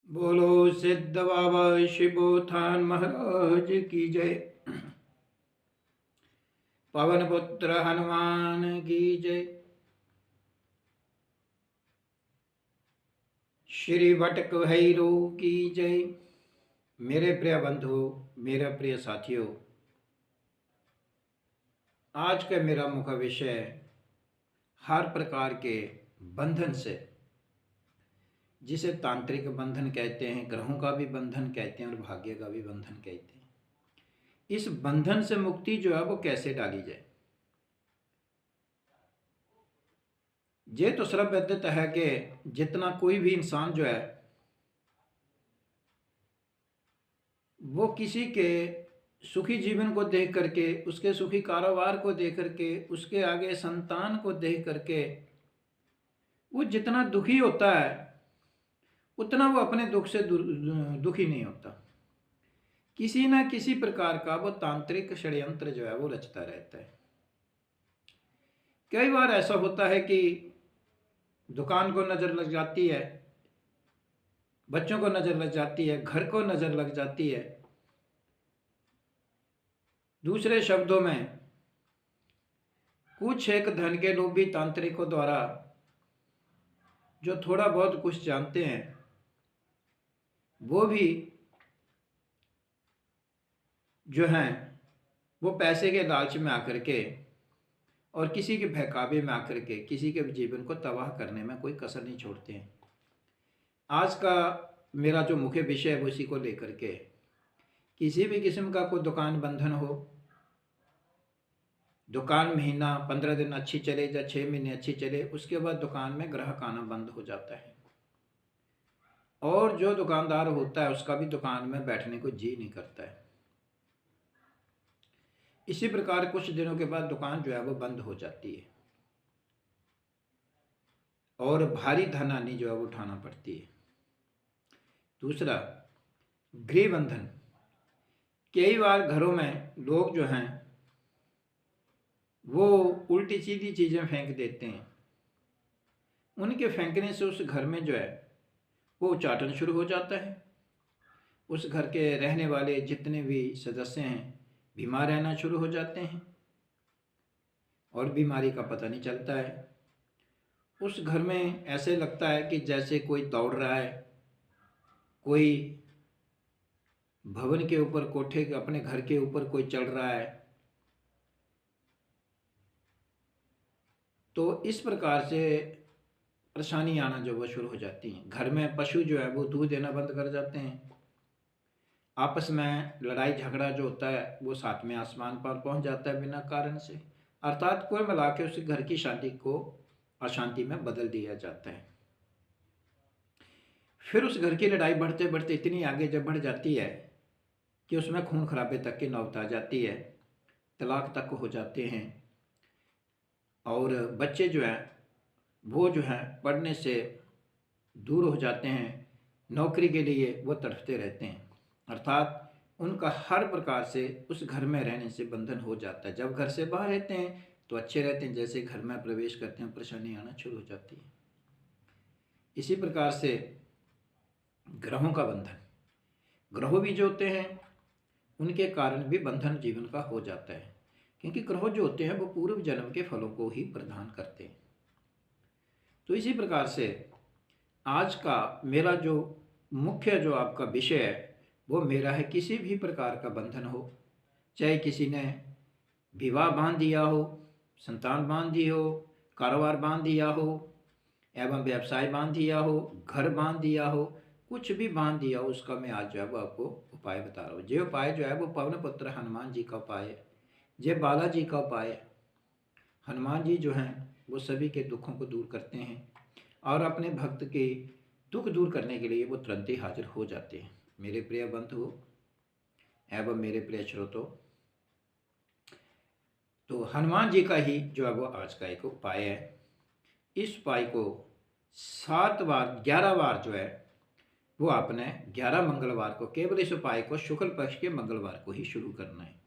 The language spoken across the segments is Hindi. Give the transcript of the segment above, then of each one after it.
बोलो सिद्ध बाबा शिवोत्थान महाराज की जय। पवन पुत्र हनुमान की जय। श्री वटक भैरव की जय। मेरे प्रिय बंधु, मेरे प्रिय साथियों, आज का मेरा मुख्य विषय हर प्रकार के बंधन से, जिसे तांत्रिक बंधन कहते हैं, ग्रहों का भी बंधन कहते हैं और भाग्य का भी बंधन कहते हैं, इस बंधन से मुक्ति जो है वो कैसे डाली जाए। ये तो सर्वविदित है कि जितना कोई भी इंसान जो है वो किसी के सुखी जीवन को देख करके, उसके सुखी कारोबार को देख करके, उसके आगे संतान को देख करके वो जितना दुखी होता है उतना वो अपने दुख से दुखी नहीं होता। किसी ना किसी प्रकार का वो तांत्रिक षड्यंत्र जो है वो रचता रहता है। कई बार ऐसा होता है कि दुकान को नज़र लग जाती है, बच्चों को नज़र लग जाती है, घर को नज़र लग जाती है। दूसरे शब्दों में कुछ एक धन के लोभी तांत्रिकों द्वारा जो थोड़ा बहुत कुछ जानते हैं वो भी जो हैं वो पैसे के लालच में आकर के और किसी के बहकावे में आकर के किसी के जीवन को तबाह करने में कोई कसर नहीं छोड़ते हैं। आज का मेरा जो मुख्य विषय है वो इसी को लेकर के, किसी भी किस्म का कोई दुकान बंधन हो, दुकान महीना 15 दिन अच्छी चले या 6 महीने अच्छी चले, उसके बाद दुकान में ग्राहक आना बंद हो जाता है और जो दुकानदार होता है उसका भी दुकान में बैठने को जी नहीं करता है। इसी प्रकार कुछ दिनों के बाद दुकान जो है वो बंद हो जाती है और भारी धनहानि जो है वो उठाना पड़ती है। दूसरा, गृह बंधन। कई बार घरों में लोग जो हैं वो उल्टी सीधी चीज़ें फेंक देते हैं। उनके फेंकने से उस घर में जो है वो उच्चाटन शुरू हो जाता है। उस घर के रहने वाले जितने भी सदस्य हैं बीमार रहना शुरू हो जाते हैं और बीमारी का पता नहीं चलता है। उस घर में ऐसे लगता है कि जैसे कोई दौड़ रहा है, कोई भवन के ऊपर, कोठे के, अपने घर के ऊपर कोई चढ़ रहा है। तो इस प्रकार से परेशानी आना जो वो शुरू हो जाती हैं। घर में पशु जो है वो दूध देना बंद कर जाते हैं। आपस में लड़ाई झगड़ा जो होता है वो सातवें आसमान पर पहुंच जाता है बिना कारण से। अर्थात कुल मिला के उस घर की शांति को अशांति में बदल दिया जाता है। फिर उस घर की लड़ाई बढ़ते बढ़ते इतनी आगे जब बढ़ जाती है कि उसमें खून खराबे तक की नौबत आ जाती है, तलाक तक हो जाते हैं और बच्चे जो हैं वो जो हैं पढ़ने से दूर हो जाते हैं, नौकरी के लिए वो तड़फते रहते हैं। अर्थात उनका हर प्रकार से उस घर में रहने से बंधन हो जाता है। जब घर से बाहर रहते हैं तो अच्छे रहते हैं, जैसे घर में प्रवेश करते हैं परेशानी आना शुरू हो जाती है। इसी प्रकार से ग्रहों का बंधन, ग्रह भी जो होते हैं उनके कारण भी बंधन जीवन का हो जाता है, क्योंकि ग्रह जो होते हैं वो पूर्व जन्म के फलों को ही प्रदान करते हैं। तो इसी प्रकार से आज का मेरा जो मुख्य जो आपका विषय है वो मेरा है, किसी भी प्रकार का बंधन हो, चाहे किसी ने विवाह बांध दिया हो, संतान बांध दी हो, कारोबार बांध दिया हो, एवं व्यवसाय बांध दिया हो, घर बांध दिया हो, कुछ भी बांध दिया हो, उसका मैं आज जो है वो आपको उपाय बता रहा हूँ। ये उपाय जो है वो पवन पुत्र हनुमान जी का उपाय है, ये बालाजी का उपाय है। हनुमान जी जो हैं वो सभी के दुखों को दूर करते हैं और अपने भक्त के दुख दूर करने के लिए वो तुरंत ही हाजिर हो जाते हैं। मेरे प्रिय बंधु एवं मेरे प्रिय श्रोतो, तो हनुमान जी का ही जो है वो आज का एक उपाय है। इस उपाय को 7 बार 11 बार जो है वो आपने 11 मंगलवार को, केवल इस उपाय को शुक्ल पक्ष के मंगलवार को ही शुरू करना है।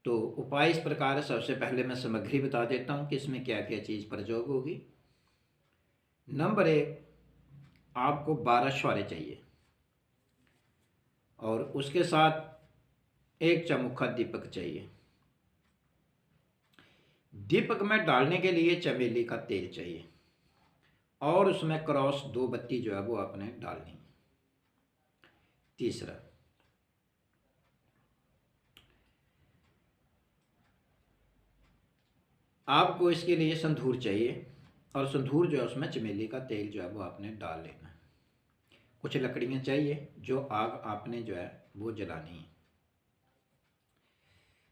तो उपाय इस प्रकार है। सबसे पहले मैं सामग्री बता देता हूँ कि इसमें क्या क्या चीज़ प्रयोग होगी। नंबर 1, आपको 12 छुहारे चाहिए और उसके साथ एक चमुखा दीपक चाहिए। दीपक में डालने के लिए चमेली का तेल चाहिए और उसमें क्रॉस 2 बत्ती जो है वो आपने डालनी है। तीसरा, आपको इसके लिए संधूर चाहिए और संधूर जो है उसमें चमेली का तेल जो है वो आपने डाल लेना है। कुछ लकड़ियाँ चाहिए जो आग आपने जो है वो जलानी है।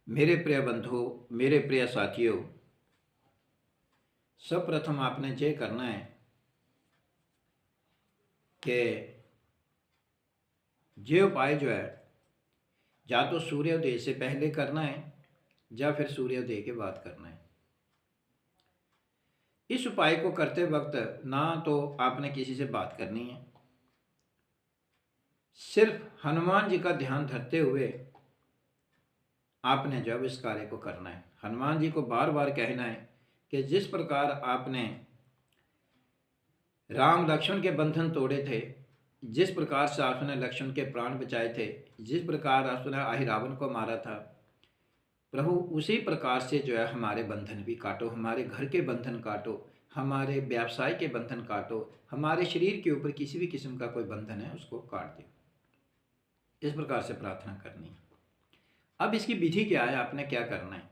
मेरे प्रिय बंधु, मेरे प्रिय साथियों, सर्वप्रथम आपने ये करना है कि ये उपाय जो है या तो सूर्योदय से पहले करना है या फिर सूर्योदय के बाद करना है। इस उपाय को करते वक्त ना तो आपने किसी से बात करनी है, सिर्फ हनुमान जी का ध्यान धरते हुए आपने जब इस कार्य को करना है। हनुमान जी को बार बार कहना है कि जिस प्रकार आपने राम लक्ष्मण के बंधन तोड़े थे, जिस प्रकार से आपने लक्ष्मण के प्राण बचाए थे, जिस प्रकार आपने अहिरावण को मारा था, प्रभु उसी प्रकार से जो है हमारे बंधन भी काटो, हमारे घर के बंधन काटो, हमारे व्यवसाय के बंधन काटो, हमारे शरीर के ऊपर किसी भी किस्म का कोई बंधन है उसको काट दो। इस प्रकार से प्रार्थना करनी है। अब इसकी विधि क्या है, आपने क्या करना है?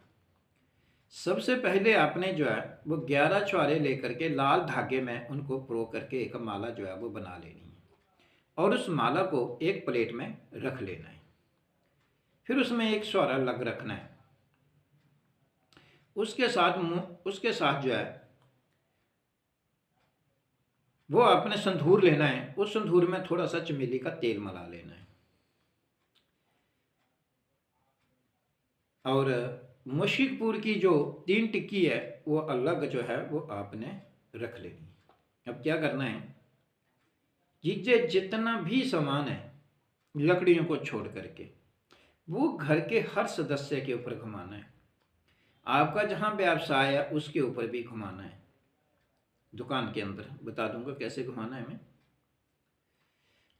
सबसे पहले आपने जो है वो 11 छुहारे लेकर के लाल धागे में उनको प्रो करके एक माला जो है वो बना लेनी है और उस माला को एक प्लेट में रख लेना है। फिर उसमें एक छुहारा लग रखना है। उसके साथ जो है वो आपने संधूर लेना है। उस संधूर में थोड़ा सा चमेली का तेल मिला लेना है और मुश्किलपुर की जो 3 टिक्की है वो अलग जो है वो आपने रख लेनी है। अब क्या करना है, ये जितना भी सामान है लकड़ियों को छोड़ करके वो घर के हर सदस्य के ऊपर घुमाना है। आपका जहाँ व्यवसाय है उसके ऊपर भी घुमाना है। दुकान के अंदर बता दूंगा कैसे घुमाना है मैं,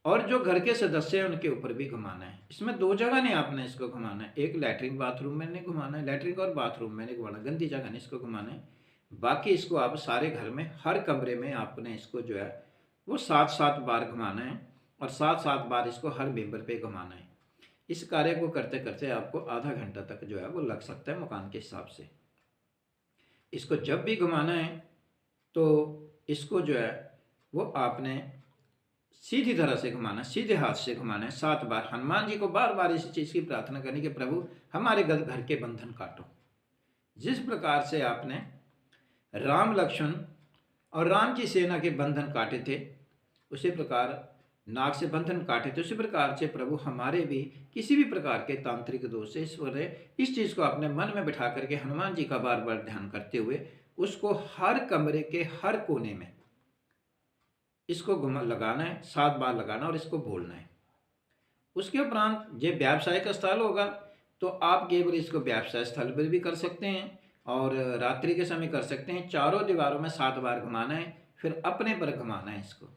और जो घर के सदस्य हैं उनके ऊपर भी घुमाना है। इसमें 2 जगह नहीं आपने इसको घुमाना है, एक लैट्रिन बाथरूम में नहीं घुमाना है, लैट्रिन और बाथरूम में नहीं घुमाना, गंदी जगह नहीं इसको घुमाना है। बाकी इसको आप सारे घर में हर कमरे में आपने इसको जो है वो 7-7 बार घुमाना है और 7-7 बार इसको हर मेंबर पे घुमाना है। इस कार्य को करते करते आपको आधा घंटा तक जो है वो लग सकता है मकान के हिसाब से। इसको जब भी घुमाना है तो इसको जो है वो आपने सीधी तरह से घुमाना, सीधे हाथ से घुमाना है 7 बार। हनुमान जी को बार बार इस चीज़ की प्रार्थना करनी कि प्रभु हमारे घर के बंधन काटो। जिस प्रकार से आपने राम लक्ष्मण और राम की सेना के बंधन काटे थे, उसी प्रकार नाग से बंधन काटे थे, उसी प्रकार से प्रभु हमारे भी किसी भी प्रकार के तांत्रिक दोष से इस चीज़ को अपने मन में बिठा करके हनुमान जी का बार बार ध्यान करते हुए उसको हर कमरे के हर कोने में इसको लगाना है, 7 बार लगाना और इसको बोलना है। उसके उपरांत ये व्यवसाय का स्थल होगा तो आप केवल इसको व्यवसाय स्थल पर भी कर सकते हैं और रात्रि के समय कर सकते हैं। चारों दीवारों में 7 बार घुमाना है, फिर अपने पर घुमाना है। इसको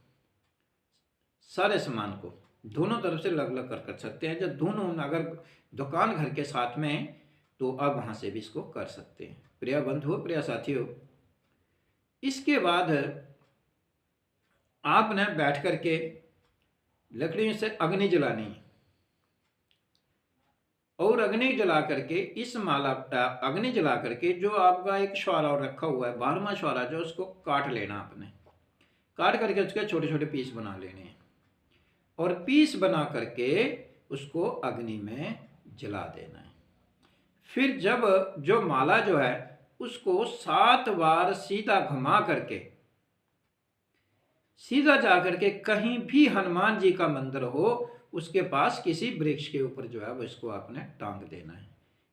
सारे सामान को दोनों तरफ से अलग अलग कर सकते हैं। जब दोनों अगर दुकान घर के साथ में है तो आप वहाँ से भी इसको कर सकते हैं। प्रिय बंधुओं, प्रिय साथियों, इसके बाद आपने बैठ करके लकड़ियों से अग्नि जलानी है और अग्नि जला करके इस माला अग्नि जला करके जो आपका एक छुहारा और रखा हुआ है 12वां छुहारा जो उसको काट लेना। आपने काट करके उसके छोटे छोटे पीस बना लेने हैं और पीस बना करके उसको अग्नि में जला देना है। फिर जब जो माला जो है उसको 7 बार सीधा घुमा करके सीधा जाकर के कहीं भी हनुमान जी का मंदिर हो उसके पास किसी वृक्ष के ऊपर जो है वो इसको आपने टांग देना है।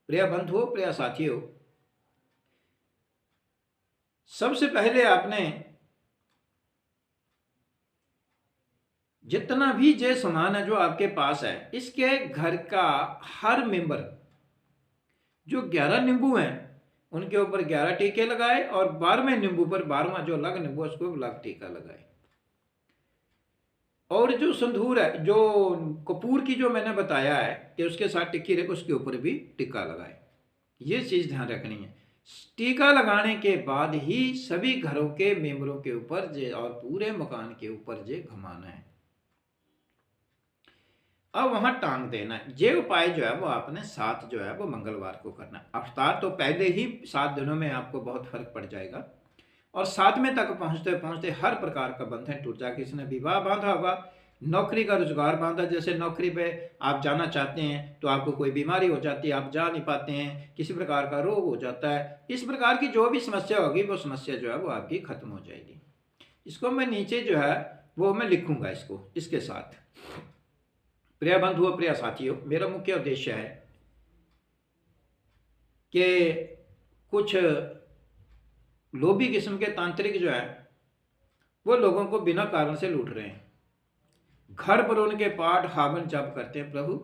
प्रिय बंधुओं, प्रिय साथियों, सबसे पहले आपने जितना भी जे सामान है जो आपके पास है इसके घर का हर मेंबर जो 11 नींबू हैं उनके ऊपर 11 टीके लगाए और 12वें नींबू पर 12वां जो अलग नींबू उसको अलग टीका लगाए। और जो संदूर है, जो कपूर की जो मैंने बताया है कि उसके साथ टिक्की रखे, उसके ऊपर भी टिक्का लगाए। ये चीज़ ध्यान रखनी है। टीका लगाने के बाद ही सभी घरों के मेंबरों के ऊपर जे और पूरे मकान के ऊपर जे घुमाना है। अब वहां टांग देना है। ये उपाय जो है वो आपने 7 जो है वो मंगलवार को करना है। अवतार तो पहले ही 7 दिनों में आपको बहुत फर्क पड़ जाएगा और 7वें तक पहुंचते पहुंचते हर प्रकार का बंधन टूट जाएगा। किसी ने विवाह बांधा होगा, नौकरी का रोजगार बांधा, जैसे नौकरी पे आप जाना चाहते हैं तो आपको कोई बीमारी हो जाती है, आप जा नहीं पाते हैं, किसी प्रकार का रोग हो जाता है, इस प्रकार की जो भी समस्या होगी वो समस्या जो है वो आपकी खत्म हो जाएगी। इसको मैं नीचे जो है वो मैं लिखूंगा इसको इसके साथ। प्रिय बंधुओं, प्रिय साथियों, मेरा मुख्य उद्देश्य है कि कुछ लोभी किस्म के तांत्रिक जो है वो लोगों को बिना कारण से लूट रहे हैं। घर पर उनके पाठ हवन जप करते हैं। प्रभु,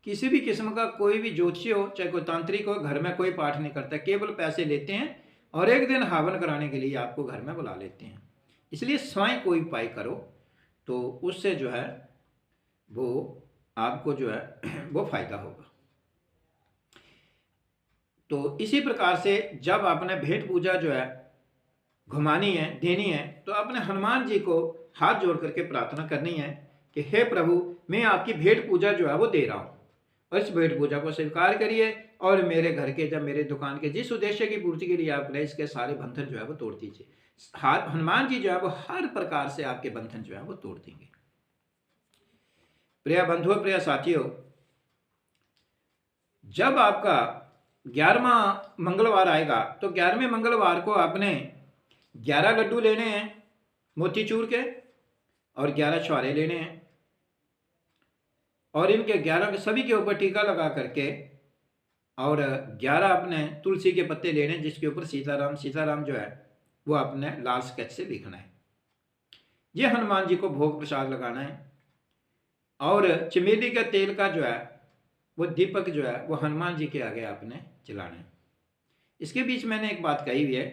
किसी भी किस्म का कोई भी ज्योतिषी हो, चाहे कोई तांत्रिक हो, घर में कोई पाठ नहीं करता, केवल पैसे लेते हैं और एक दिन हवन कराने के लिए आपको घर में बुला लेते हैं। इसलिए स्वयं कोई उपाय करो तो उससे जो है वो आपको जो है वो फायदा होगा। तो इसी प्रकार से जब आपने भेंट पूजा जो है घुमानी है, देनी है, तो अपने हनुमान जी को हाथ जोड़ करके प्रार्थना करनी है कि हे प्रभु, मैं आपकी भेंट पूजा जो है वो दे रहा हूँ और इस भेंट पूजा को स्वीकार करिए और मेरे घर के, जब मेरे दुकान के जिस उद्देश्य की पूर्ति के लिए आप गए, इसके सारे बंधन जो है वो तोड़ दीजिए। हनुमान जी जो है वो हर प्रकार से आपके बंधन जो है वो तोड़ देंगे। प्रिय बंधुओं, प्रिय साथियों, जब आपका 11वां मंगलवार आएगा तो 11वें मंगलवार को आपने 11 लड्डू लेने हैं मोतीचूर के और 11 छुहारे लेने हैं और इनके 11 सभी के ऊपर टीका लगा करके और 11 अपने तुलसी के पत्ते लेने हैं जिसके ऊपर सीताराम सीताराम जो है वो अपने लाल स्केच से लिखना है। ये हनुमान जी को भोग प्रसाद लगाना है और चमेली के तेल का जो है वो दीपक जो है वो हनुमान जी के आगे आपने जलाना है। इसके बीच मैंने एक बात कही हुई है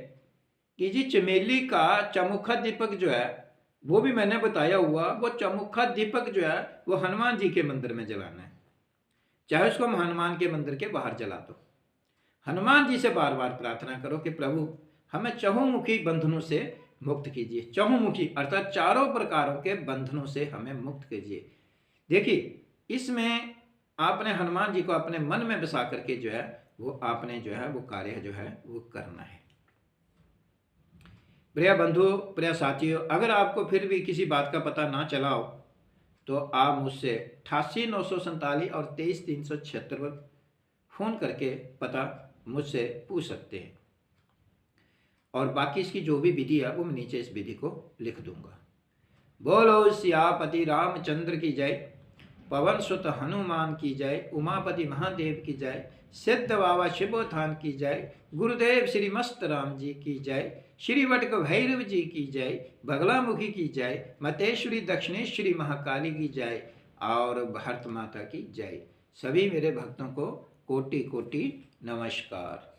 कि जी चमेली का चमुखा दीपक जो है वो भी मैंने बताया हुआ, वो चमुखा दीपक जो है वो हनुमान जी के मंदिर में जलाना है, चाहे उसको हनुमान के मंदिर के बाहर जला दो। हनुमान जी से बार बार प्रार्थना करो कि प्रभु हमें चहुमुखी बंधनों से मुक्त कीजिए। चहुमुखी अर्थात चारों प्रकारों के बंधनों से हमें मुक्त कीजिए। देखिए, इसमें आपने हनुमान जी को अपने मन में बसा करके जो है वो आपने जो है वो कार्य जो है वो करना है। प्रिय बंधु, प्रिय साथियों, अगर आपको फिर भी किसी बात का पता ना चला हो तो आप मुझसे 88 947 और 23 376 पर फ़ोन करके पता मुझसे पूछ सकते हैं और बाकी इसकी जो भी विधि है वो मैं नीचे इस विधि को लिख दूंगा। बोलो सियापति रामचंद्र की जय, पवन सुत हनुमान की जय, उमापति महादेव की जय, सिद्ध बाबा शिवोत्थान की जय, गुरुदेव श्री मस्त राम जी की जय, श्री वटक भैरव जी की जय, बगलामुखी की जय, मतेश्वरी दक्षिणेश्वरी महाकाली की जय और भारत माता की जय। सभी मेरे भक्तों को कोटि कोटि नमस्कार।